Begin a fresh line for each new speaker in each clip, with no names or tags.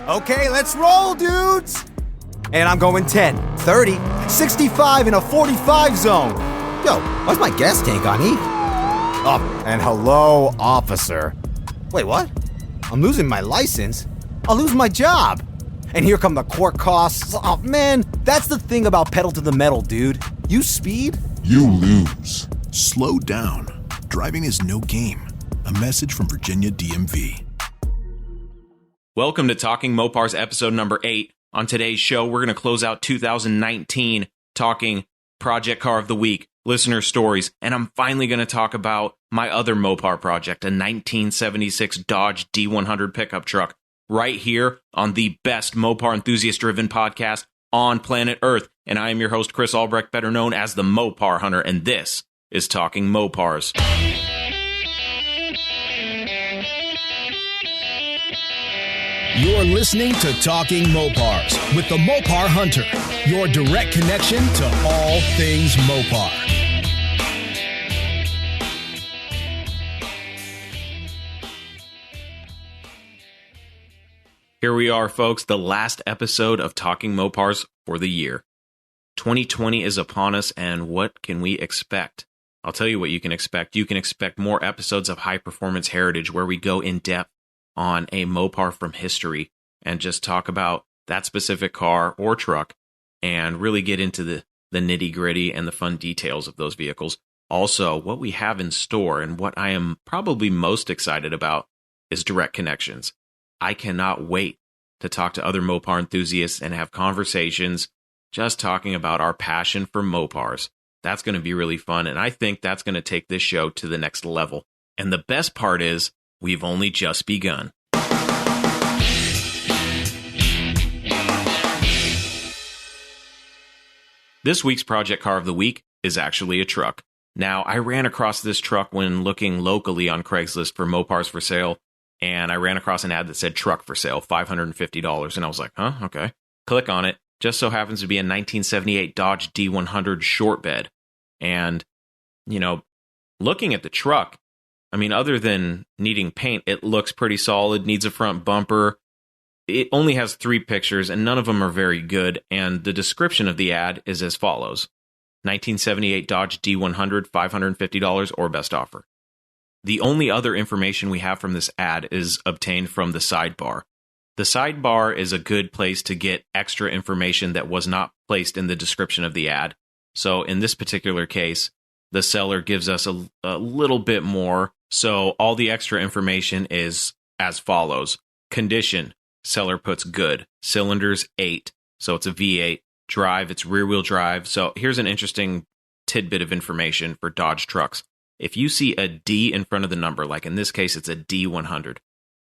Okay, let's roll, dudes! And I'm going 10, 30, 65 in a 45 zone. Yo, why's my gas tank on E? Oh, and hello, officer. Wait, what? I'm losing my license? I'll lose my job. And here come the court costs. Oh, man, that's the thing about pedal to the metal, dude. You speed?
You lose. Slow down. Driving is no game. A message from Virginia DMV.
Welcome to Talking Mopars episode number 8. On today's show, we're going to close out 2019 talking Project Car of the Week, listener stories, and I'm finally going to talk about my other Mopar project, a 1976 Dodge D100 pickup truck, right here on the best Mopar enthusiast-driven podcast on planet Earth. And I am your host, Chris Albrecht, better known as the Mopar Hunter, and this is Talking Mopars.
You're listening to Talking Mopars with the Mopar Hunter, your direct connection to all things Mopar.
Here we are, folks, the last episode of Talking Mopars for the year. 2020 is upon us, and what can we expect? I'll tell you what you can expect. You can expect more episodes of High Performance Heritage, where we go in depth on a Mopar from history and just talk about that specific car or truck and really get into the nitty gritty and the fun details of those vehicles. Also, what we have in store and what I am probably most excited about is direct connections. I cannot wait to talk to other Mopar enthusiasts and have conversations just talking about our passion for Mopars. That's going to be really fun, and I think that's going to take this show to the next level. And the best part is, we've only just begun. This week's Project Car of the Week is actually a truck. Now, I ran across this truck when looking locally on Craigslist for Mopars for sale, and I ran across an ad that said truck for sale, $550, and I was like, huh, okay. Click on it. Just so happens to be a 1978 Dodge D100 short bed. And, you know, looking at the truck, I mean, other than needing paint, it looks pretty solid, needs a front bumper. It only has 3 pictures, and none of them are very good, and the description of the ad is as follows. 1978 Dodge D100, $550 or best offer. The only other information we have from this ad is obtained from the sidebar. The sidebar is a good place to get extra information that was not placed in the description of the ad. So in this particular case, the seller gives us a little bit more. So all the extra information is as follows. Condition, seller puts good. Cylinders, 8. So it's a V8. Drive, it's rear-wheel drive. So here's an interesting tidbit of information for Dodge trucks. If you see a D in front of the number, like in this case, it's a D100,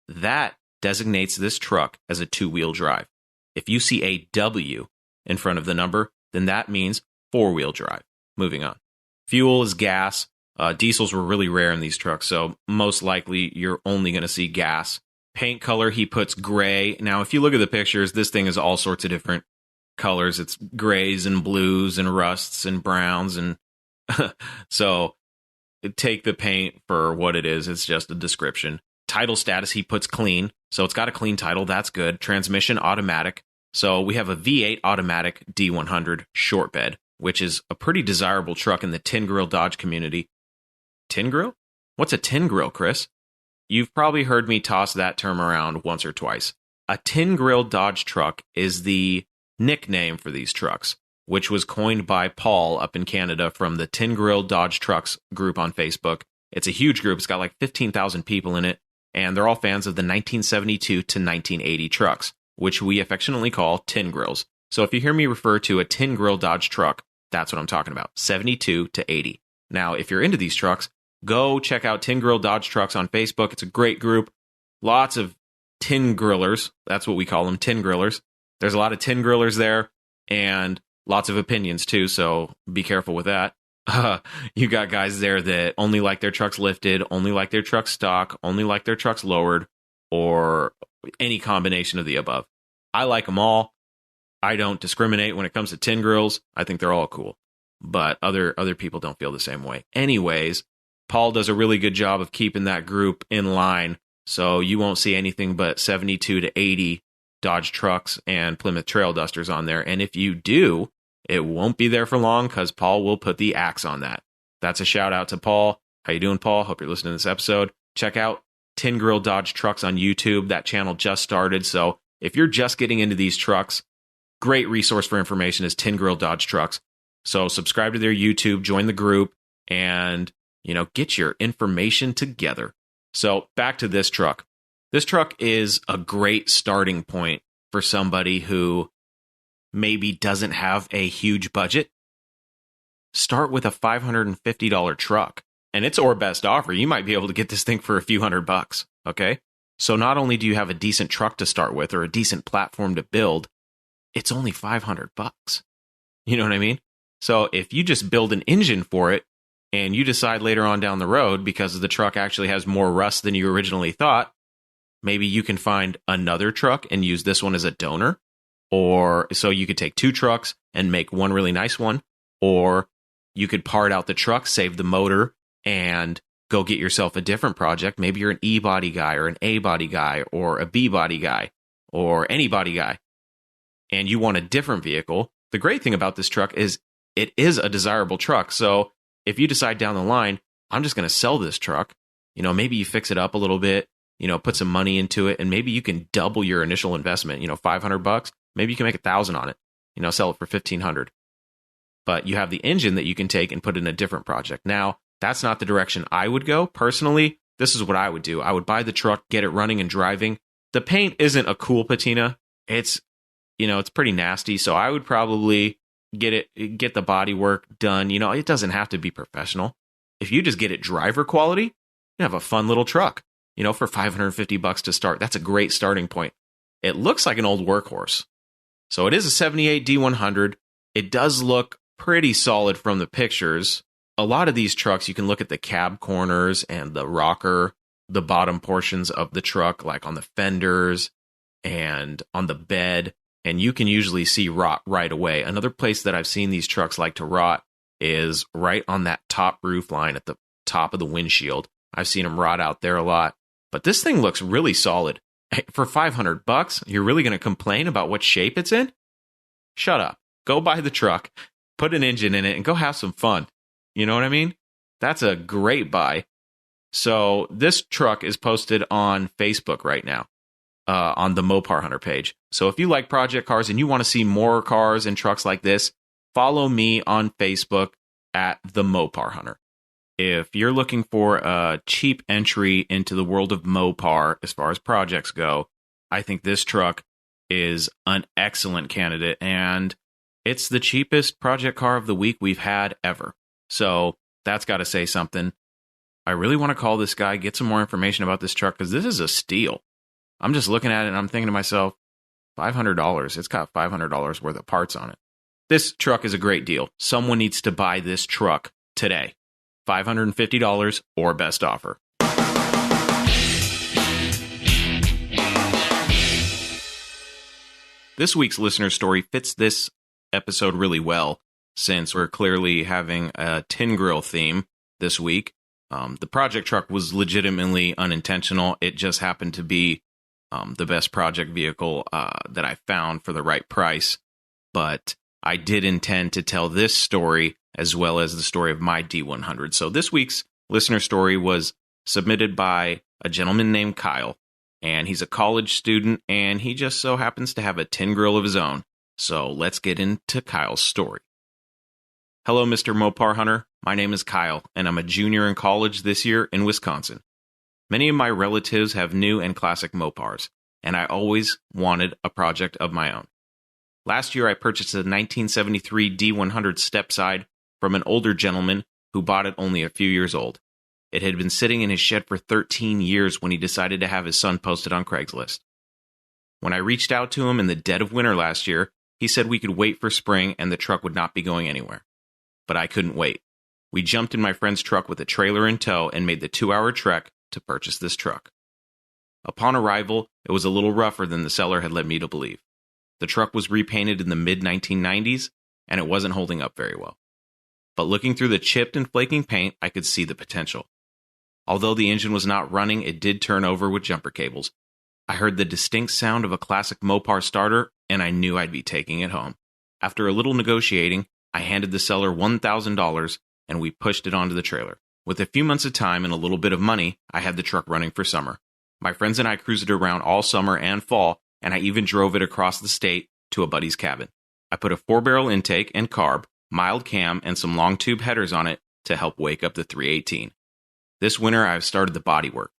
that designates this truck as a 2-wheel drive. If you see a W in front of the number, then that means 4-wheel drive. Moving on. Fuel is gas. Diesels were really rare in these trucks, so most likely you're only going to see gas. Paint color, he puts gray. Now, if you look at the pictures, this thing is all sorts of different colors. It's grays and blues and rusts and browns. And so take the paint for what it is. It's just a description. Title status, he puts clean. So it's got a clean title. That's good. Transmission, automatic. So we have a V8 automatic D100 short bed, which is a pretty desirable truck in the tin grill Dodge community. Tin grill? What's a tin grill, Chris? You've probably heard me toss that term around once or twice. A tin grill Dodge truck is the nickname for these trucks, which was coined by Paul up in Canada from the Tin Grill Dodge Trucks group on Facebook. It's a huge group. It's got like 15,000 people in it, and they're all fans of the 1972 to 1980 trucks, which we affectionately call tin grills. So if you hear me refer to a tin grill Dodge truck, that's what I'm talking about, 72 to 80. Now, if you're into these trucks, go check out Tin Grill Dodge Trucks on Facebook. It's a great group. Lots of tin grillers. That's what we call them, tin grillers. There's a lot of tin grillers there, and lots of opinions too, so be careful with that. You got guys there that only like their trucks lifted, only like their trucks stock, only like their trucks lowered, or any combination of the above. I like them all. I don't discriminate when it comes to tin grills. I think they're all cool. But other people don't feel the same way. Anyways, Paul does a really good job of keeping that group in line, so you won't see anything but 72 to 80 Dodge trucks and Plymouth Trail Dusters on there. And if you do, it won't be there for long because Paul will put the axe on that. That's a shout out to Paul. How you doing, Paul? Hope you're listening to this episode. Check out Tin Grill Dodge Trucks on YouTube. That channel just started. So if you're just getting into these trucks, great resource for information is Tin Grill Dodge Trucks. So subscribe to their YouTube, join the group, and, get your information together. So back to this truck. This truck is a great starting point for somebody who maybe doesn't have a huge budget. Start with a $550 truck, and it's our best offer. You might be able to get this thing for a few $100, okay? So not only do you have a decent truck to start with or a decent platform to build, it's only $500. You know what I mean? So if you just build an engine for it and you decide later on down the road, because the truck actually has more rust than you originally thought, maybe you can find another truck and use this one as a donor. Or so you could take two trucks and make one really nice one. Or you could part out the truck, save the motor, and go get yourself a different project. Maybe you're an E-body guy or an A-body guy or a B-body guy or any body guy, and you want a different vehicle. The great thing about this truck is it is a desirable truck. So if you decide down the line, I'm just going to sell this truck, maybe you fix it up a little bit, put some money into it, and maybe you can double your initial investment, $500. Maybe you can make $1,000 on it, sell it for $1,500. But you have the engine that you can take and put in a different project. Now, that's not the direction I would go. Personally, this is what I would do. I would buy the truck, get it running and driving. The paint isn't a cool patina. It's, it's pretty nasty. So I would probably get the body work done. It doesn't have to be professional. If you just get it driver quality, you have a fun little truck, for $550 to start. That's a great starting point. It looks like an old workhorse. So it is a 78 D100. It does look pretty solid from the pictures. A lot of these trucks, you can look at the cab corners and the rocker, the bottom portions of the truck, like on the fenders and on the bed, and you can usually see rot right away. Another place that I've seen these trucks like to rot is right on that top roof line at the top of the windshield. I've seen them rot out there a lot. But this thing looks really solid. For $500, you're really going to complain about what shape it's in? Shut up. Go buy the truck, put an engine in it, and go have some fun. You know what I mean? That's a great buy. So this truck is posted on Facebook right now, on the Mopar Hunter page. So if you like project cars and you want to see more cars and trucks like this, follow me on Facebook at the Mopar Hunter. If you're looking for a cheap entry into the world of Mopar as far as projects go, I think this truck is an excellent candidate, and it's the cheapest project car of the week we've had ever. So that's got to say something. I really want to call this guy, get some more information about this truck, because this is a steal. I'm just looking at it and I'm thinking to myself, $500. It's got $500 worth of parts on it. This truck is a great deal. Someone needs to buy this truck today. $550 or best offer. This week's listener story fits this episode really well, since we're clearly having a tin grill theme this week. The project truck was legitimately unintentional. It just happened to be the best project vehicle that I found for the right price. But I did intend to tell this story as well as the story of my D100. So this week's listener story was submitted by a gentleman named Kyle, and he's a college student, and he just so happens to have a tin grill of his own. So let's get into Kyle's story. Hello, Mr. Mopar Hunter. My name is Kyle, and I'm a junior in college this year in Wisconsin. Many of my relatives have new and classic Mopars, and I always wanted a project of my own. Last year, I purchased a 1973 D100 stepside from an older gentleman who bought it only a few years old. It had been sitting in his shed for 13 years when he decided to have his son posted on Craigslist. When I reached out to him in the dead of winter last year, he said we could wait for spring and the truck would not be going anywhere. But I couldn't wait. We jumped in my friend's truck with a trailer in tow and made the 2-hour trek to purchase this truck. Upon arrival, it was a little rougher than the seller had led me to believe. The truck was repainted in the mid-1990s, and it wasn't holding up very well. But looking through the chipped and flaking paint, I could see the potential. Although the engine was not running, it did turn over with jumper cables. I heard the distinct sound of a classic Mopar starter, and I knew I'd be taking it home. After a little negotiating, I handed the seller $1,000, and we pushed it onto the trailer. With a few months of time and a little bit of money, I had the truck running for summer. My friends and I cruised it around all summer and fall, and I even drove it across the state to a buddy's cabin. I put a 4-barrel intake and carb, mild cam, and some long tube headers on it to help wake up the 318. This winter, I've started the body work.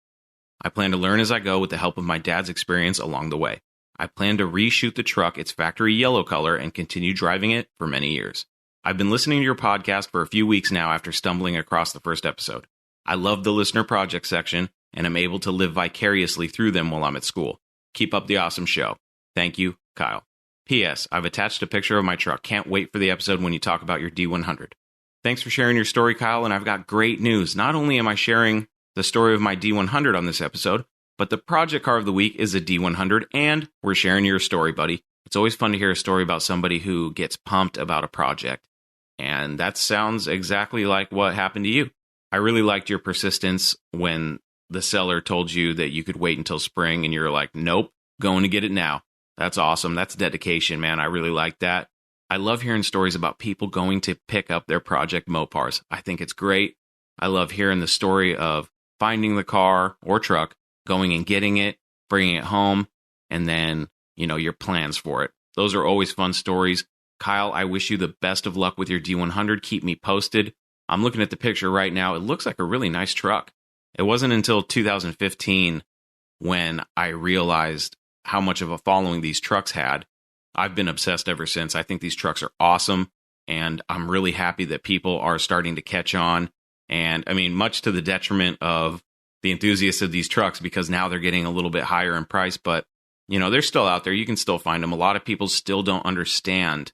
I plan to learn as I go with the help of my dad's experience along the way. I plan to reshoot the truck its factory yellow color and continue driving it for many years. I've been listening to your podcast for a few weeks now after stumbling across the first episode. I love the listener project section, and I'm able to live vicariously through them while I'm at school. Keep up the awesome show. Thank you, Kyle. P.S. I've attached a picture of my truck. Can't wait for the episode when you talk about your D100. Thanks for sharing your story, Kyle, and I've got great news. Not only am I sharing the story of my D100 on this episode, but the project car of the week is a D100, and we're sharing your story, buddy. It's always fun to hear a story about somebody who gets pumped about a project. And that sounds exactly like what happened to you. I really liked your persistence when the seller told you that you could wait until spring, and you're like, nope, going to get it now. That's awesome. That's dedication, man. I really like that. I love hearing stories about people going to pick up their project Mopars. I think it's great. I love hearing the story of finding the car or truck, going and getting it, bringing it home, and then, your plans for it. Those are always fun stories. Kyle, I wish you the best of luck with your D100. Keep me posted. I'm looking at the picture right now. It looks like a really nice truck. It wasn't until 2015 when I realized how much of a following these trucks had. I've been obsessed ever since. I think these trucks are awesome, and I'm really happy that people are starting to catch on. And I mean, much to the detriment of the enthusiasts of these trucks, because now they're getting a little bit higher in price, but they're still out there. You can still find them. A lot of people still don't understand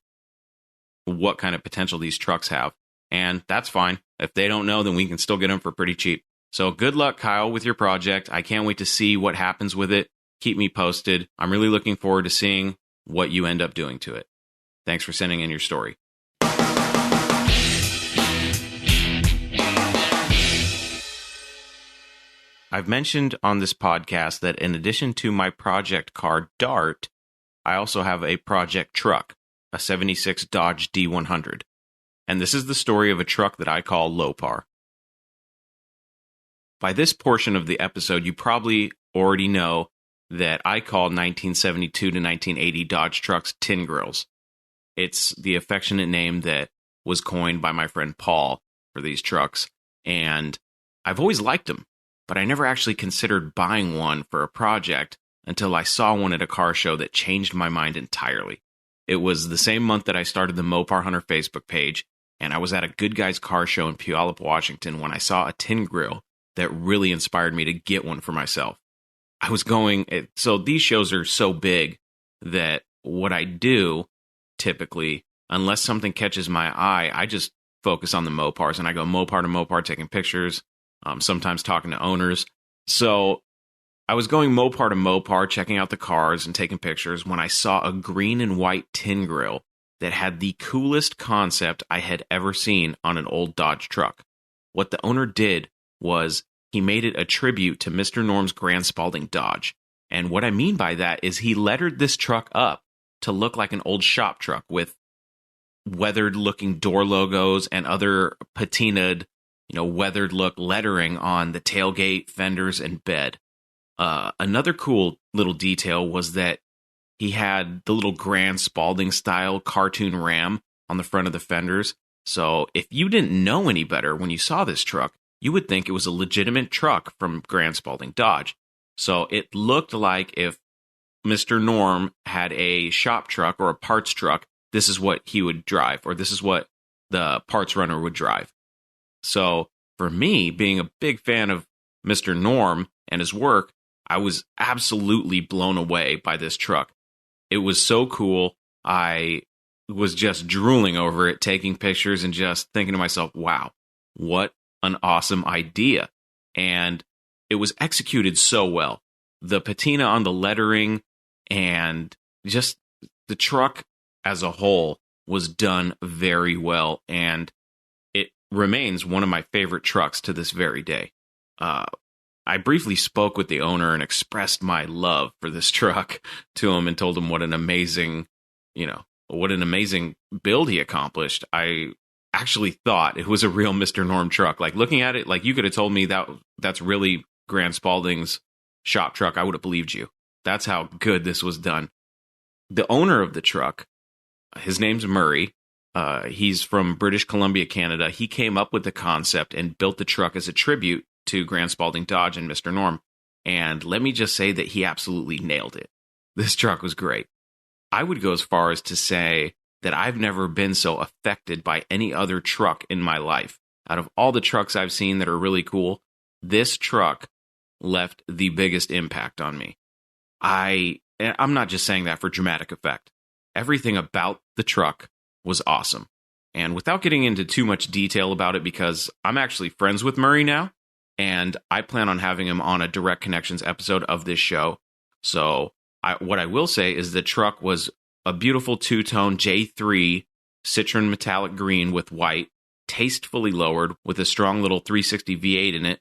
what kind of potential these trucks have. And that's fine. If they don't know, then we can still get them for pretty cheap. So good luck, Kyle, with your project. I can't wait to see what happens with it. Keep me posted. I'm really looking forward to seeing what you end up doing to it. Thanks for sending in your story. I've mentioned on this podcast that in addition to my project car, Dart, I also have a project truck, a 76 Dodge D100. And this is the story of a truck that I call LOWPAR. By this portion of the episode, you probably already know that I call 1972 to 1980 Dodge trucks tin grills. It's the affectionate name that was coined by my friend Paul for these trucks, and I've always liked them, but I never actually considered buying one for a project until I saw one at a car show that changed my mind entirely. It was the same month that I started the Mopar Hunter Facebook page, and I was at a Good Guys car show in Puyallup, Washington, when I saw a tin grill that really inspired me to get one for myself. I was so these shows are so big that what I do typically, unless something catches my eye, I just focus on the Mopars, and I go Mopar to Mopar taking pictures, sometimes talking to owners. So I was going Mopar to Mopar, checking out the cars and taking pictures, when I saw a green and white tin grill that had the coolest concept I had ever seen on an old Dodge truck. What the owner did was he made it a tribute to Mr. Norm's Grand Spalding Dodge. And what I mean by that is he lettered this truck up to look like an old shop truck with weathered-looking door logos and other patinaed, weathered-look lettering on the tailgate, fenders, and bed. Another cool little detail was that he had the little Grand Spalding-style cartoon ram on the front of the fenders. So if you didn't know any better when you saw this truck, you would think it was a legitimate truck from Grand Spalding Dodge. So it looked like if Mr. Norm had a shop truck or a parts truck, this is what he would drive, or this is what the parts runner would drive. So for me, being a big fan of Mr. Norm and his work, I was absolutely blown away by this truck. It was so cool. I was just drooling over it, taking pictures and just thinking to myself, wow, what an awesome idea. And it was executed so well. The patina on the lettering and just the truck as a whole was done very well. And it remains one of my favorite trucks to this very day. I briefly spoke with the owner and expressed my love for this truck to him and told him what an amazing build he accomplished. I actually thought it was a real Mr. Norm truck. Like, looking at it, like, you could have told me that's really Grant Spalding's shop truck. I would have believed you. That's how good this was done. The owner of the truck, his name's Murray. He's from British Columbia, Canada. He came up with the concept and built the truck as a tribute to Grant Spalding Dodge and Mr. Norm. And let me just say that he absolutely nailed it. This truck was great. I would go as far as to say that I've never been so affected by any other truck in my life. Out of all the trucks I've seen that are really cool, this truck left the biggest impact on me. I'm not just saying that for dramatic effect. Everything about the truck was awesome. And without getting into too much detail about it, because I'm actually friends with Murray now, and I plan on having him on a Direct Connections episode of this show. So what I will say is the truck was a beautiful two-tone J3 citron metallic green with white, tastefully lowered with a strong little 360 V8 in it.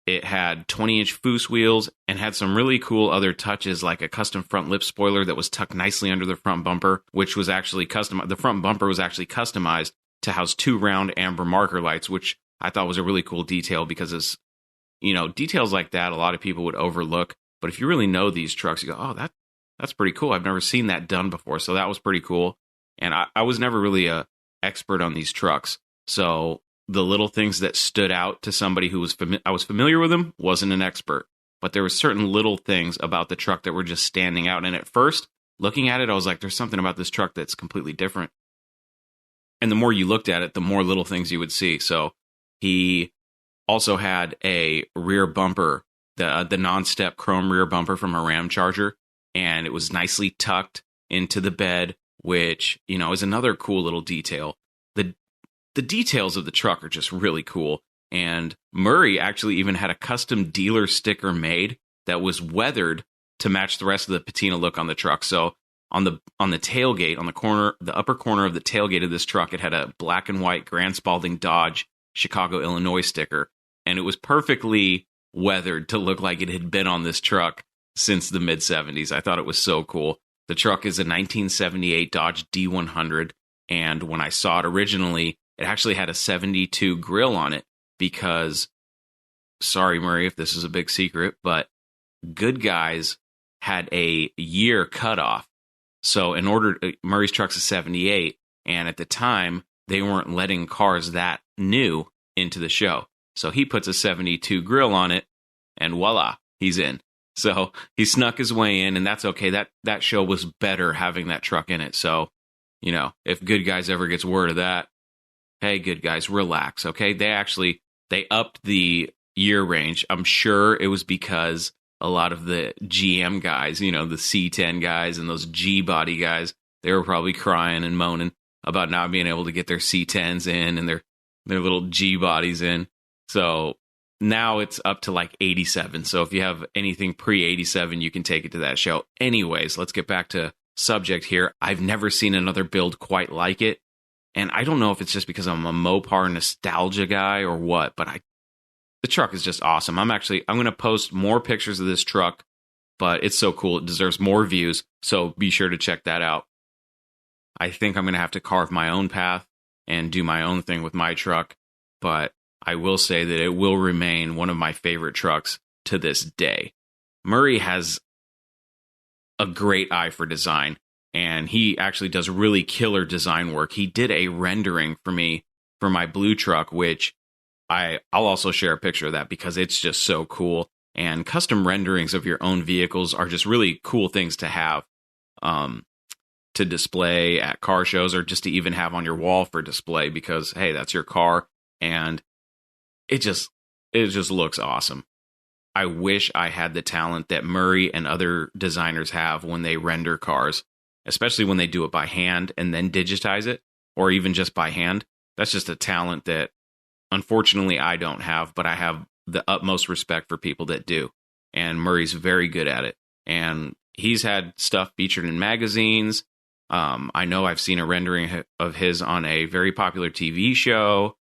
It had 20-inch Foose wheels and had some really cool other touches, like a custom front lip spoiler that was tucked nicely under the front bumper, which was actually custom. The front bumper was actually customized to house 2 round amber marker lights, which I thought was a really cool detail because, it's, details like that a lot of people would overlook. But if you really know these trucks, you go, oh, that's pretty cool. I've never seen that done before. So that was pretty cool. And I was never really a expert on these trucks. So the little things that stood out to somebody who was I was familiar with them, wasn't an expert. But there were certain little things about the truck that were just standing out. And at first, looking at it, I was like, there's something about this truck that's completely different. And the more you looked at it, the more little things you would see. So he also had a rear bumper, the non-step chrome rear bumper from a Ram Charger. And it was nicely tucked into the bed, which, is another cool little detail. The details of the truck are just really cool. And Murray actually even had a custom dealer sticker made that was weathered to match the rest of the patina look on the truck. So on the tailgate, on the upper corner of the tailgate of this truck, it had a black and white Grant Spalding Dodge Chicago, Illinois sticker. And it was perfectly weathered to look like it had been on this truck since the mid-'70s. I thought it was so cool. The truck is a 1978 Dodge D100. And when I saw it originally, it actually had a 72 grill on it because, sorry, Murray, if this is a big secret, but Good Guys had a year cutoff. So Murray's truck's a 78, and at the time, they weren't letting cars that new into the show. So he puts a 72 grill on it, and voila, he's in. So he snuck his way in, and that's okay. That show was better having that truck in it. So, if Good Guys ever gets word of that, hey, Good Guys, relax, okay? They upped the year range. I'm sure it was because a lot of the GM guys, the C10 guys and those G-body guys, they were probably crying and moaning about not being able to get their C10s in and their little G-bodies in. So now it's up to like 87. So if you have anything pre-87, you can take it to that show. Anyways, let's get back to subject here. I've never seen another build quite like it. And I don't know if it's just because I'm a Mopar nostalgia guy or what, but the truck is just awesome. I'm going to post more pictures of this truck, but it's so cool. It deserves more views. So be sure to check that out. I think I'm going to have to carve my own path and do my own thing with my truck, but I will say that it will remain one of my favorite trucks to this day. Murray has a great eye for design. And he actually does really killer design work. He did a rendering for me for my blue truck, which I'll also share a picture of that because it's just so cool. And custom renderings of your own vehicles are just really cool things to have to display at car shows or just to even have on your wall for display because, hey, that's your car. And it just looks awesome. I wish I had the talent that Murray and other designers have when they render cars. Especially when they do it by hand and then digitize it, or even just by hand. That's just a talent that, unfortunately, I don't have, but I have the utmost respect for people that do. And Murray's very good at it. And he's had stuff featured in magazines. I know I've seen a rendering of his on a very popular TV show.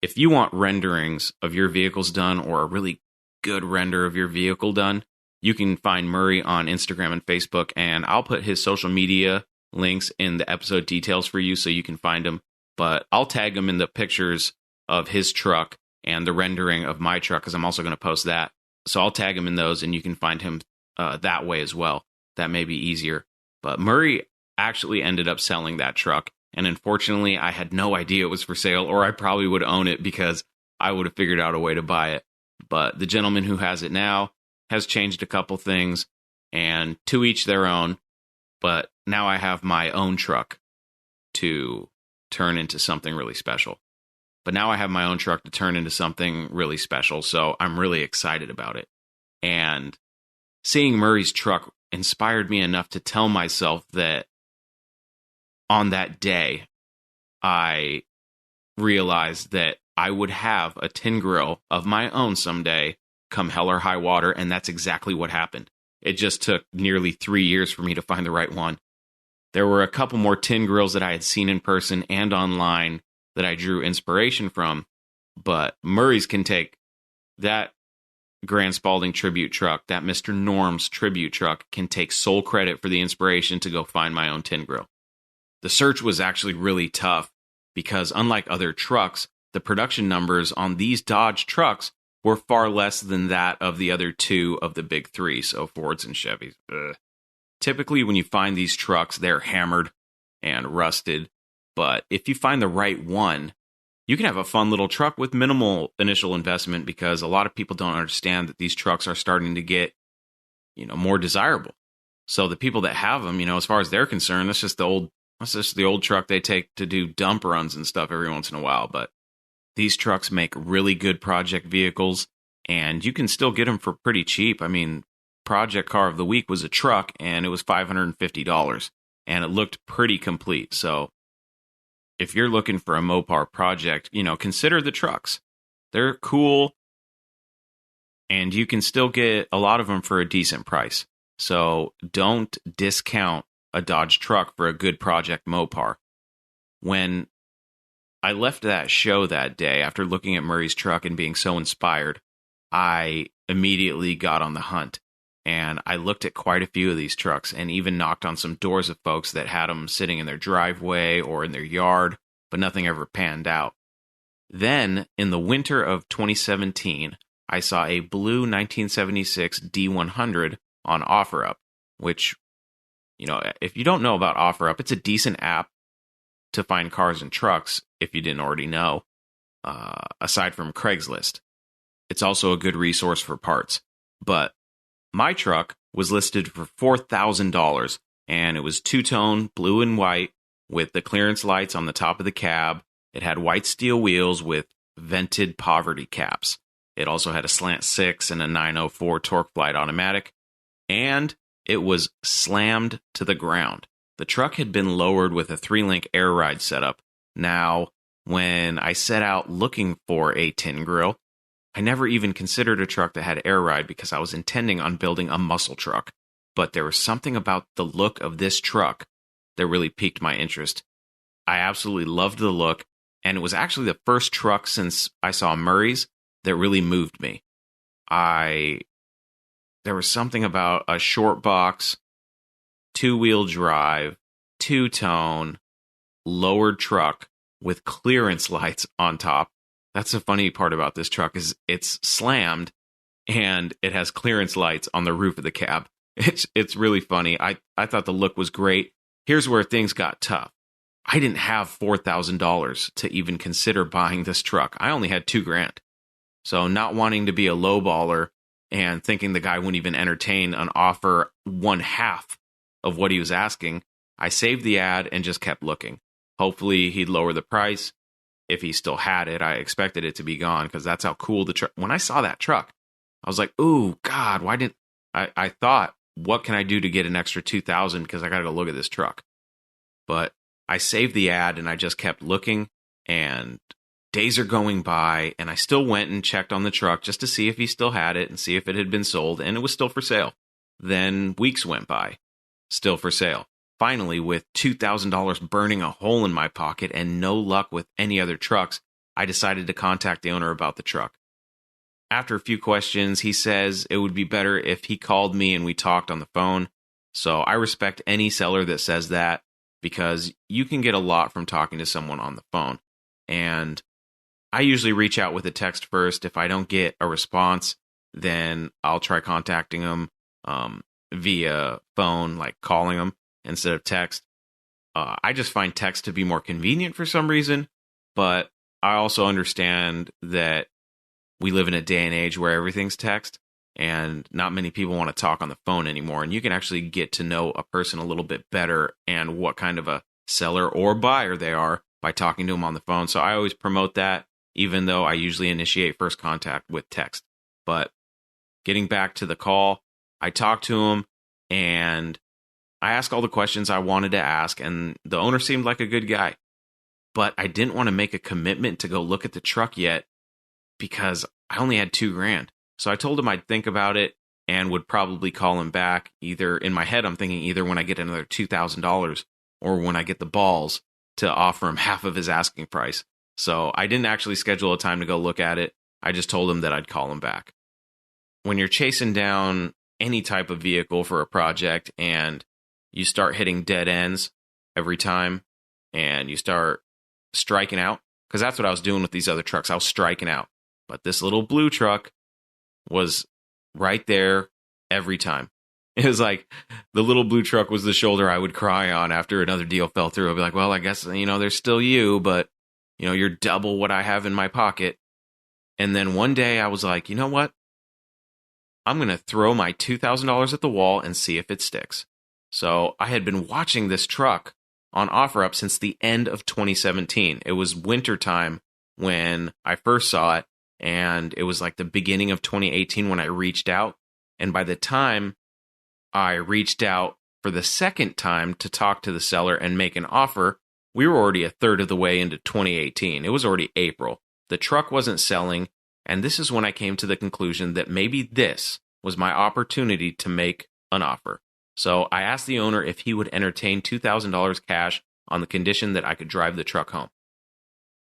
If you want renderings of your vehicles done or a really good render of your vehicle done, you can find Murray on Instagram and Facebook, and I'll put his social media links in the episode details for you so you can find him. But I'll tag him in the pictures of his truck and the rendering of my truck, because I'm also going to post that. So I'll tag him in those, and you can find him that way as well. That may be easier. But Murray actually ended up selling that truck, and unfortunately, I had no idea it was for sale, or I probably would own it because I would have figured out a way to buy it. But the gentleman who has it now has changed a couple things, and to each their own. But now I have my own truck to turn into something really special. So I'm really excited about it. And seeing Murray's truck inspired me enough to tell myself that on that day, I realized that I would have a tin grill of my own someday, come hell or high water, and that's exactly what happened. It just took nearly 3 years for me to find the right one. There were a couple more tin grills that I had seen in person and online that I drew inspiration from, but Murray's can take that Grand Spalding tribute truck, that Mr. Norm's tribute truck, can take sole credit for the inspiration to go find my own tin grill. The search was actually really tough because, unlike other trucks, the production numbers on these Dodge trucks were far less than that of the other two of the big three, so Fords and Chevys. Ugh. Typically, when you find these trucks, they're hammered and rusted, but if you find the right one, you can have a fun little truck with minimal initial investment, because a lot of people don't understand that these trucks are starting to get, more desirable. So the people that have them, as far as they're concerned, that's just the old truck they take to do dump runs and stuff every once in a while. But these trucks make really good project vehicles, and you can still get them for pretty cheap. I mean, project car of the week was a truck, and it was $550, and it looked pretty complete. So if you're looking for a Mopar project, consider the trucks. They're cool, and you can still get a lot of them for a decent price. So don't discount a Dodge truck for a good project Mopar. When I left that show that day, after looking at Murray's truck and being so inspired, I immediately got on the hunt. And I looked at quite a few of these trucks and even knocked on some doors of folks that had them sitting in their driveway or in their yard, but nothing ever panned out. Then, in the winter of 2017, I saw a blue 1976 D100 on OfferUp, which, if you don't know about OfferUp, it's a decent app to find cars and trucks, if you didn't already know, aside from Craigslist. It's also a good resource for parts. But my truck was listed for $4,000, and it was two-tone, blue and white, with the clearance lights on the top of the cab. It had white steel wheels with vented poverty caps. It also had a slant 6 and a 904 torque flight automatic, and it was slammed to the ground. The truck had been lowered with a 3-link air ride setup. Now, when I set out looking for a tin grill, I never even considered a truck that had air ride because I was intending on building a muscle truck. But there was something about the look of this truck that really piqued my interest. I absolutely loved the look, and it was actually the first truck since I saw Murray's that really moved me. There was something about a short box, 2-wheel drive, two-tone, lowered truck with clearance lights on top. That's the funny part about this truck, is it's slammed and it has clearance lights on the roof of the cab. It's really funny. I thought the look was great. Here's where things got tough. I didn't have $4,000 to even consider buying this truck. I only had $2,000. So not wanting to be a lowballer and thinking the guy wouldn't even entertain an offer one half of what he was asking, I saved the ad and just kept looking. Hopefully he'd lower the price. If he still had it, I expected it to be gone because that's how cool the truck. When I saw that truck, I was like, "Ooh, God, why didn't I thought, what can I do to get an extra $2,000 because I got to go look at this truck?" But I saved the ad and I just kept looking, and days are going by, and I still went and checked on the truck just to see if he still had it and see if it had been sold, and it was still for sale. Then weeks went by, still for sale. Finally, with $2,000 burning a hole in my pocket and no luck with any other trucks, I decided to contact the owner about the truck. after a few questions, he says it would be better if he called me and we talked on the phone. So I respect any seller that says that, because you can get a lot from talking to someone on the phone. And I usually reach out with a text first. If I don't get a response, then I'll try contacting them via phone, like calling them instead of text. I just find text to be more convenient for some reason, but I also understand that we live in a day and age where everything's text, and not many people want to talk on the phone anymore. And you can actually get to know a person a little bit better and what kind of a seller or buyer they are by talking to them on the phone. So I always promote that, even though I usually initiate first contact with text. But getting back to the call, I talked to him and I asked all the questions I wanted to ask, and the owner seemed like a good guy. But I didn't want to make a commitment to go look at the truck yet because I only had $2,000. So I told him I'd think about it and would probably call him back. Either in my head, I'm thinking either when I get another $2,000 or when I get the balls to offer him half of his asking price. So I didn't actually schedule a time to go look at it. I just told him that I'd call him back. When you're chasing down any type of vehicle for a project and you start hitting dead ends every time and you start striking out, because that's what I was doing with these other trucks. I was striking out. But this little blue truck was right there every time. It was like the little blue truck was the shoulder I would cry on after another deal fell through. I'd be like, well, I guess, there's still you, but, you're double what I have in my pocket. And then one day I was like, you know what? I'm going to throw my $2,000 at the wall and see if it sticks. So I had been watching this truck on OfferUp since the end of 2017. It was winter time when I first saw it, and it was like the beginning of 2018 when I reached out. And by the time I reached out for the second time to talk to the seller and make an offer, we were already a third of the way into 2018. It was already April. The truck wasn't selling, and this is when I came to the conclusion that maybe this was my opportunity to make an offer. So I asked the owner if he would entertain $2,000 cash on the condition that I could drive the truck home.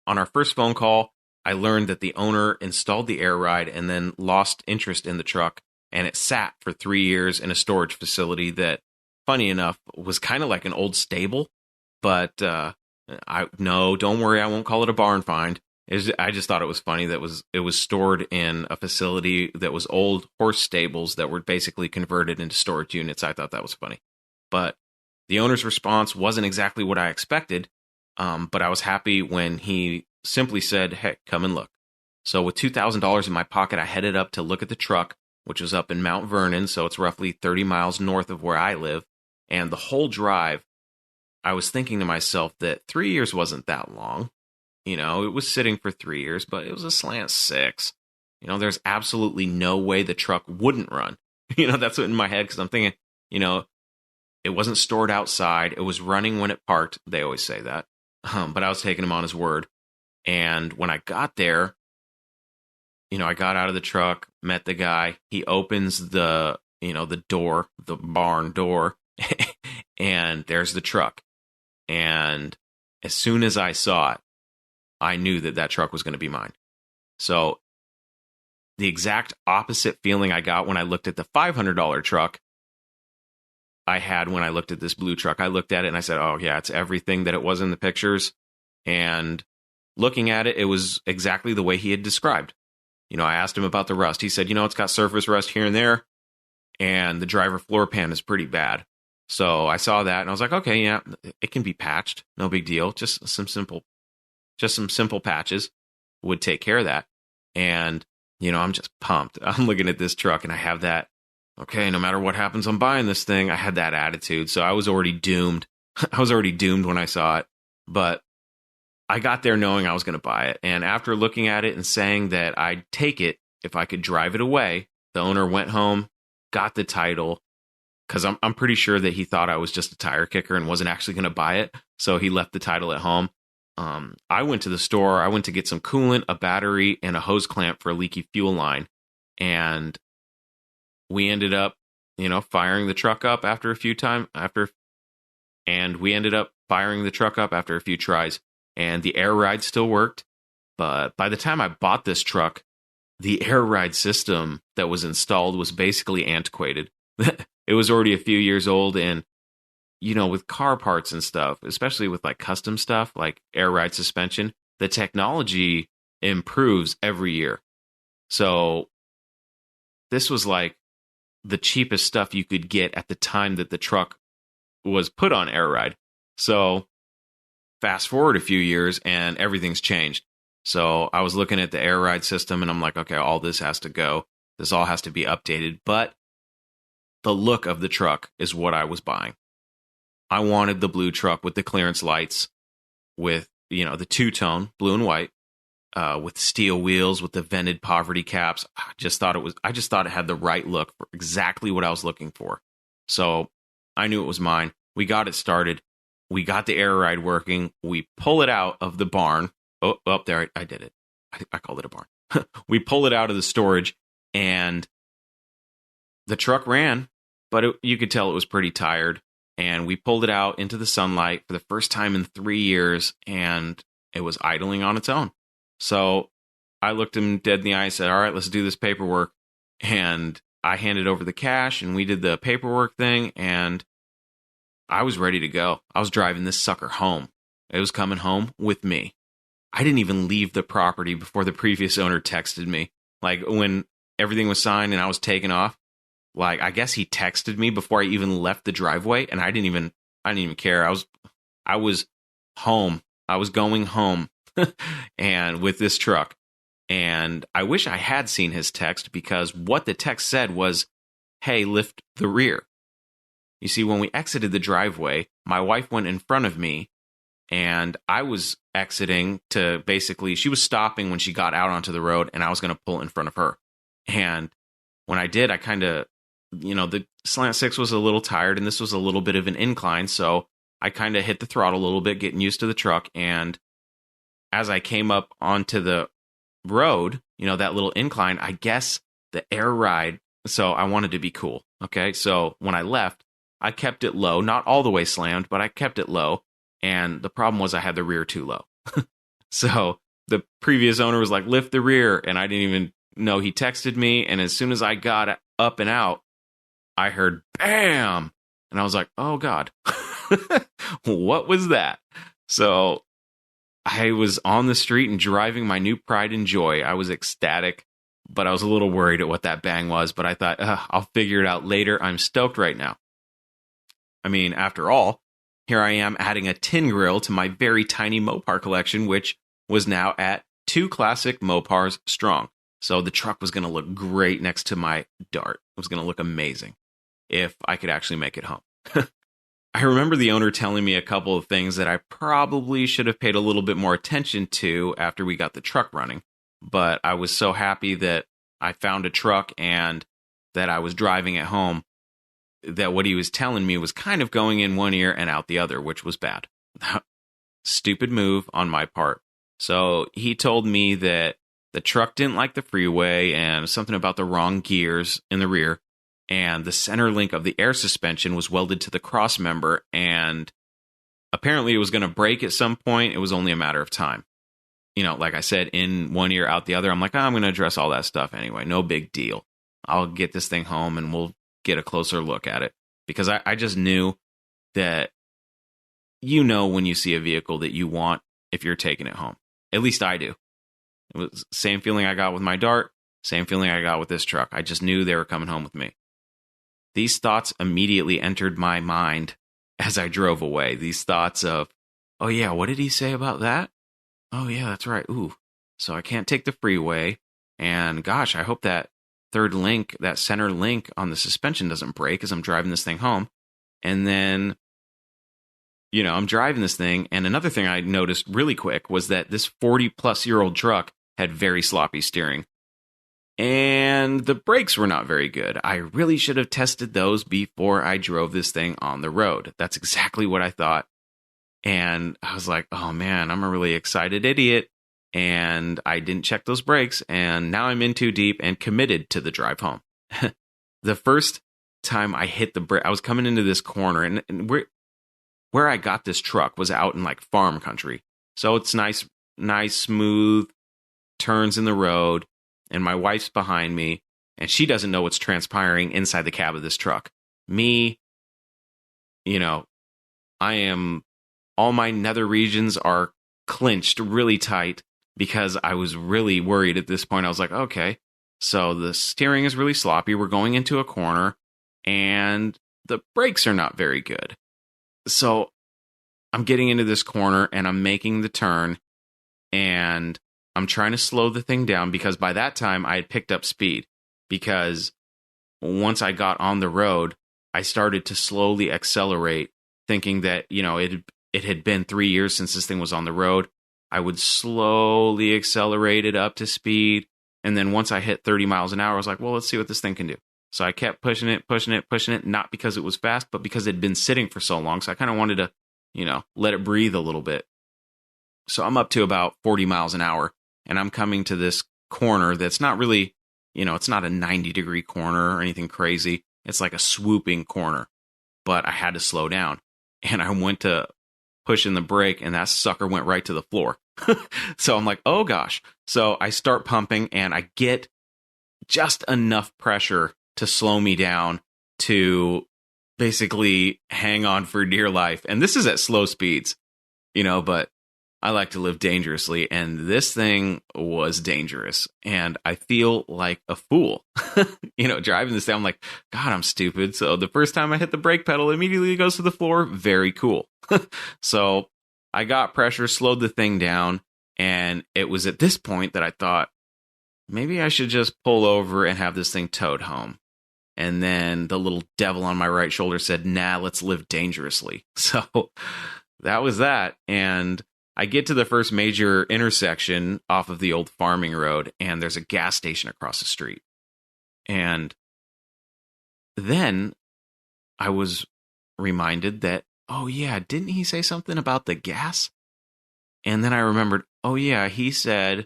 On our first phone call, I learned that the owner installed the air ride and then lost interest in the truck, and it sat for 3 years in a storage facility that, funny enough, was kind of like an old stable. But no, don't worry, I won't call it a barn find. I just thought it was funny that it was stored in a facility that was old horse stables that were basically converted into storage units. I thought that was funny. But the owner's response wasn't exactly what I expected, but I was happy when he simply said, hey, come and look. So with $2,000 in my pocket, I headed up to look at the truck, which was up in Mount Vernon, so it's roughly 30 miles north of where I live. And the whole drive, I was thinking to myself that 3 years wasn't that long. It was sitting for 3 years, but it was a slant 6. There's absolutely no way the truck wouldn't run. That's what in my head, because I'm thinking, it wasn't stored outside. It was running when it parked. They always say that. But I was taking him on his word. And when I got there, I got out of the truck, met the guy. He opens the door, the barn door, and there's the truck. And as soon as I saw it, I knew that truck was going to be mine. So the exact opposite feeling I got when I looked at the $500 truck, I had when I looked at this blue truck. I looked at it and I said, oh yeah, it's everything that it was in the pictures. And looking at it, it was exactly the way he had described. I asked him about the rust. He said, it's got surface rust here and there, and the driver floor pan is pretty bad. So I saw that and I was like, okay, yeah, it can be patched. No big deal. Just some simple patches would take care of that. And, I'm just pumped. I'm looking at this truck and I have that, okay, no matter what happens, I'm buying this thing. I had that attitude. So I was already doomed. I was already doomed when I saw it. But I got there knowing I was going to buy it. And after looking at it and saying that I'd take it if I could drive it away, the owner went home, got the title, because I'm pretty sure that he thought I was just a tire kicker and wasn't actually going to buy it. So he left the title at home. I went to the store. I went to get some coolant, a battery, and a hose clamp for a leaky fuel line. And we ended up, firing the truck up after a few tries. And the air ride still worked. But by the time I bought this truck, the air ride system that was installed was basically antiquated. It was already a few years old, and with car parts and stuff, especially with like custom stuff like air ride suspension, the technology improves every year. So this was like the cheapest stuff you could get at the time that the truck was put on air ride. So fast forward a few years and everything's changed. So I was looking at the air ride system and I'm like, okay, all this has to go. This all has to be updated. But the look of the truck is what I was buying. I wanted the blue truck with the clearance lights, with, the two-tone, blue and white, with steel wheels, with the vented poverty caps. I just thought it had the right look for exactly what I was looking for. So I knew it was mine. We got it started. We got the air ride working. We pull it out of the barn. Oh, up there, I did it. I called it a barn. We pull it out of the storage, and the truck ran, but you could tell it was pretty tired. And we pulled it out into the sunlight for the first time in 3 years, and it was idling on its own. So I looked him dead in the eye and said, all right, let's do this paperwork. And I handed over the cash, and we did the paperwork thing, and I was ready to go. I was driving this sucker home. It was coming home with me. I didn't even leave the property before the previous owner texted me. Like, when everything was signed and I was taking off, like, I guess he texted me before I even left the driveway, and I didn't even care. I was home. I was going home and with this truck. And I wish I had seen his text, because what the text said was, hey, lift the rear. You see, when we exited the driveway, my wife went in front of me, and I was exiting to basically, she was stopping when she got out onto the road, and I was going to pull in front of her. And when I did, I kind of, the slant six was a little tired, and this was a little bit of an incline, so I kind of hit the throttle a little bit, getting used to the truck. And as I came up onto the road, that little incline, I guess the air ride, so I wanted to be cool. Okay, so when I left, I kept it low, not all the way slammed, but I kept it low. And the problem was I had the rear too low. So the previous owner was like, lift the rear. And I didn't even know he texted me. And as soon as I got up and out, I heard bam. And I was like, oh God, what was that? So I was on the street and driving my new pride and joy. I was ecstatic, but I was a little worried at what that bang was. But I thought, I'll figure it out later. I'm stoked right now. I mean, after all, here I am adding a tin grill to my very tiny Mopar collection, which was now at 2 classic Mopars strong. So the truck was going to look great next to my Dart. It was going to look amazing if I could actually make it home. I remember the owner telling me a couple of things that I probably should have paid a little bit more attention to after we got the truck running. But I was so happy that I found a truck and that I was driving it home, that what he was telling me was kind of going in one ear and out the other, which was bad. Stupid move on my part. So he told me that the truck didn't like the freeway and something about the wrong gears in the rear, and the center link of the air suspension was welded to the cross member, and apparently it was going to break at some point. It was only a matter of time. Like I said, in one ear, out the other. I'm like, I'm going to address all that stuff anyway. No big deal. I'll get this thing home and we'll get a closer look at it, because I just knew that, when you see a vehicle that you want, if you're taking it home. At least I do. It was the same feeling I got with my Dart, same feeling I got with this truck. I just knew they were coming home with me. These thoughts immediately entered my mind as I drove away. These thoughts of, oh yeah, what did he say about that? Oh yeah, that's right. Ooh, so I can't take the freeway. And gosh, I hope that third link, that center link on the suspension doesn't break as I'm driving this thing home. And then, I'm driving this thing. And another thing I noticed really quick was that this 40-plus-year-old truck had very sloppy steering. And the brakes were not very good. I really should have tested those before I drove this thing on the road. That's exactly what I thought. And I was like, oh man, I'm a really excited idiot. And I didn't check those brakes, and now I'm in too deep and committed to the drive home. The first time I hit the brake, I was coming into this corner, and where I got this truck was out in like farm country. So it's nice, smooth turns in the road. and my wife's behind me, and she doesn't know what's transpiring inside the cab of this truck. Me, all my nether regions are clenched really tight because I was really worried at this point. I was like, okay, so the steering is really sloppy. We're going into a corner, and the brakes are not very good. So I'm getting into this corner, and I'm making the turn, and I'm trying to slow the thing down because by that time I had picked up speed, because once I got on the road, I started to slowly accelerate, thinking that, it had been 3 years since this thing was on the road. I would slowly accelerate it up to speed. And then once I hit 30 miles an hour, I was like, well, let's see what this thing can do. So I kept pushing it, not because it was fast, but because it had been sitting for so long. So I kind of wanted to, let it breathe a little bit. So I'm up to about 40 miles an hour, and I'm coming to this corner that's not really, it's not a 90-degree corner or anything crazy. It's like a swooping corner, but I had to slow down, and I went to push in the brake, and that sucker went right to the floor. So I'm like, oh gosh. So I start pumping, and I get just enough pressure to slow me down to basically hang on for dear life. And this is at slow speeds, but I like to live dangerously, and this thing was dangerous, and I feel like a fool, driving this down. I'm like, God, I'm stupid. So the first time I hit the brake pedal, immediately it goes to the floor. Very cool. So I got pressure, slowed the thing down, and it was at this point that I thought, maybe I should just pull over and have this thing towed home. And then the little devil on my right shoulder said, nah, let's live dangerously. So that was that. And I get to the first major intersection off of the old farming road, and there's a gas station across the street. And then I was reminded that, oh yeah, didn't he say something about the gas? And then I remembered, oh yeah, he said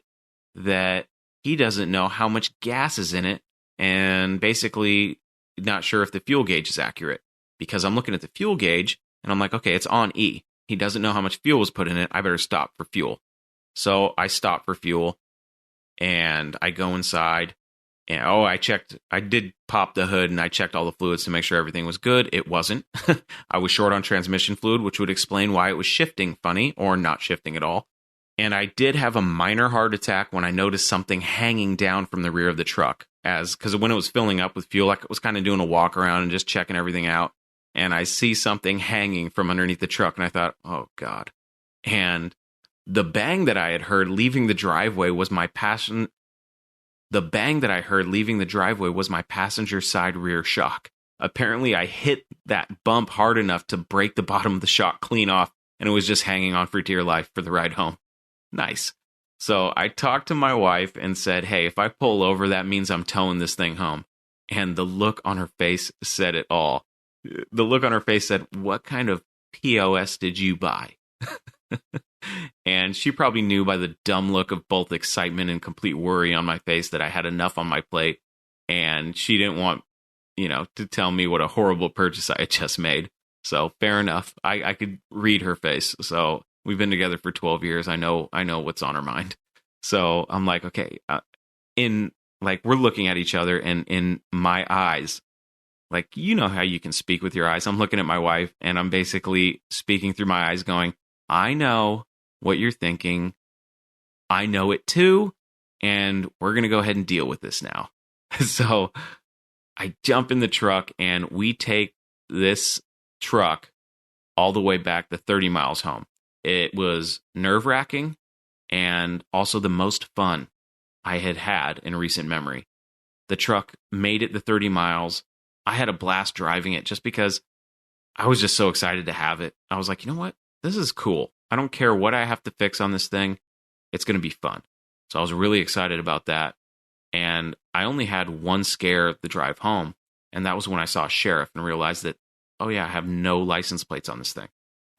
that he doesn't know how much gas is in it, and basically not sure if the fuel gauge is accurate, because I'm looking at the fuel gauge and I'm like, okay, it's on E. He doesn't know how much fuel was put in it. I better stop for fuel. So I stop for fuel, and I go inside, and I did pop the hood, and I checked all the fluids to make sure everything was good. It wasn't. I was short on transmission fluid, which would explain why it was shifting funny or not shifting at all. And I did have a minor heart attack when I noticed something hanging down from the rear of the truck, because when it was filling up with fuel, like it was kind of doing a walk around and just checking everything out. And I see something hanging from underneath the truck, and I thought, oh God. And the bang that I had heard leaving the driveway was my passenger side rear shock. Apparently I hit that bump hard enough to break the bottom of the shock clean off, and it was just hanging on for dear life for the ride home. Nice. So I talked to my wife and said, hey, if I pull over, that means I'm towing this thing home. And the look on her face said it all. The look on her face said, what kind of POS did you buy? And she probably knew by the dumb look of both excitement and complete worry on my face that I had enough on my plate. And she didn't want, to tell me what a horrible purchase I had just made. So fair enough. I could read her face. So we've been together for 12 years. I know what's on her mind. So I'm like, okay, we're looking at each other, and in my eyes, like, how you can speak with your eyes. I'm looking at my wife, and I'm basically speaking through my eyes going, I know what you're thinking. I know it too. And we're going to go ahead and deal with this now. So I jump in the truck, and we take this truck all the way back the 30 miles home. It was nerve-wracking and also the most fun I had in recent memory. The truck made it the 30 miles. I had a blast driving it just because I was just so excited to have it. I was like, you know what? This is cool. I don't care what I have to fix on this thing. It's going to be fun. So I was really excited about that. And I only had one scare the drive home, and that was when I saw a sheriff and realized that, oh yeah, I have no license plates on this thing.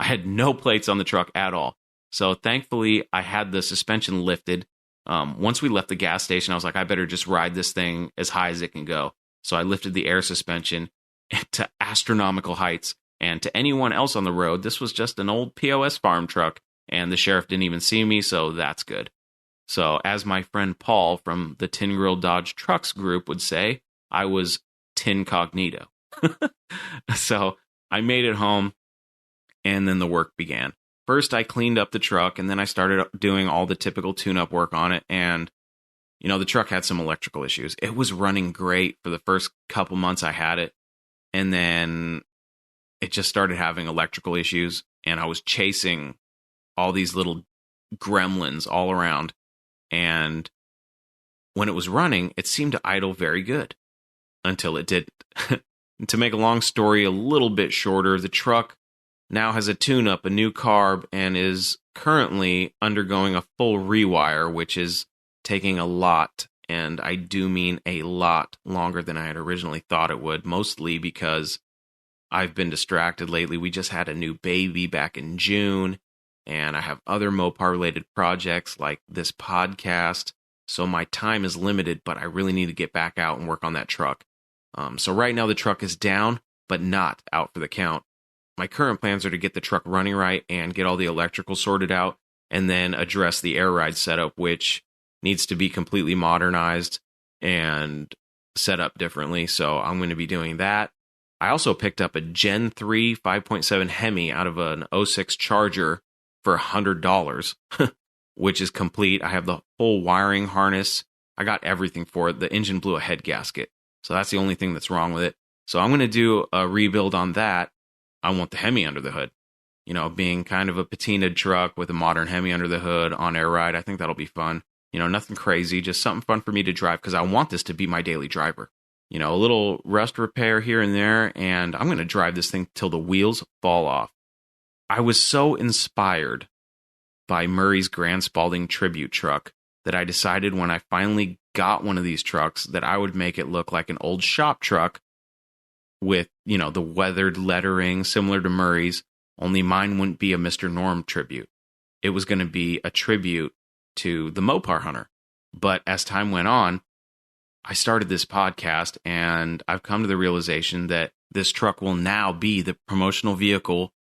I had no plates on the truck at all. So thankfully, I had the suspension lifted. Once we left the gas station, I was like, I better just ride this thing as high as it can go. So I lifted the air suspension to astronomical heights. And to anyone else on the road, this was just an old POS farm truck, and the sheriff didn't even see me, so that's good. So as my friend Paul from the Tin Grill Dodge Trucks group would say, I was tincognito. So I made it home, and then the work began. First, I cleaned up the truck, and then I started doing all the typical tune-up work on it. And, the truck had some electrical issues. It was running great for the first couple months I had it. And then it just started having electrical issues. And I was chasing all these little gremlins all around. And when it was running, it seemed to idle very good until it didn't. To make a long story a little bit shorter, the truck now has a tune-up, a new carb, and is currently undergoing a full rewire, which is taking a lot, and I do mean a lot longer than I had originally thought it would, mostly because I've been distracted lately. We just had a new baby back in June, and I have other Mopar-related projects like this podcast, so my time is limited, but I really need to get back out and work on that truck. So right now the truck is down, but not out for the count. My current plans are to get the truck running right and get all the electrical sorted out, and then address the air ride setup, which needs to be completely modernized and set up differently. So I'm going to be doing that. I also picked up a Gen 3 5.7 Hemi out of an 06 Charger for $100, which is complete. I have the full wiring harness. I got everything for it. The engine blew a head gasket. So that's the only thing that's wrong with it. So I'm going to do a rebuild on that. I want the Hemi under the hood. Being kind of a patinaed truck with a modern Hemi under the hood on air ride, I think that'll be fun. Nothing crazy, just something fun for me to drive because I want this to be my daily driver. A little rust repair here and there, and I'm going to drive this thing till the wheels fall off. I was so inspired by Murray's Grand Spalding tribute truck that I decided when I finally got one of these trucks that I would make it look like an old shop truck with, the weathered lettering similar to Murray's, only mine wouldn't be a Mr. Norm tribute. It was going to be a tribute to the Mopar Hunter. But as time went on, I started this podcast, and I've come to the realization that this truck will now be the promotional vehicle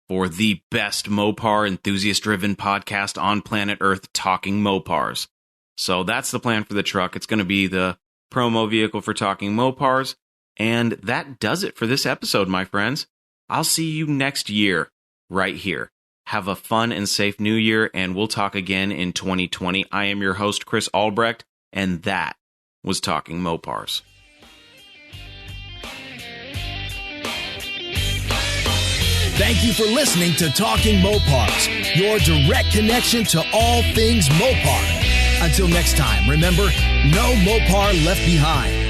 for the best Mopar enthusiast-driven podcast on planet Earth, Talking Mopars. So that's the plan for the truck. It's going to be the promo vehicle for Talking Mopars. And that does it for this episode, my friends. I'll see you next year, right here. Have a fun and safe new year, and we'll talk again in 2020. I am your host, Chris Albrecht, and that was Talking Mopars.
Thank you for listening to Talking Mopars, your direct connection to all things Mopar. Until next time, remember, no Mopar left behind.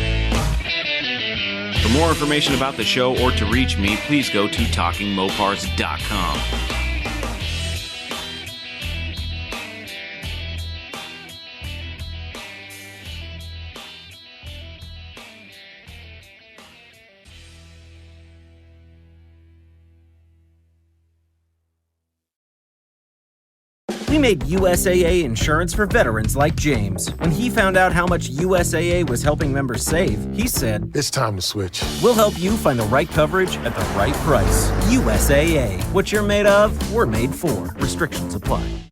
For more information about the show or to reach me, please go to TalkingMopars.com.
We made USAA insurance for veterans like James. When he found out how much USAA was helping members save, he said,
"It's time to switch."
"We'll help you find the right coverage at the right price." USAA. What you're made of, we're made for. Restrictions apply.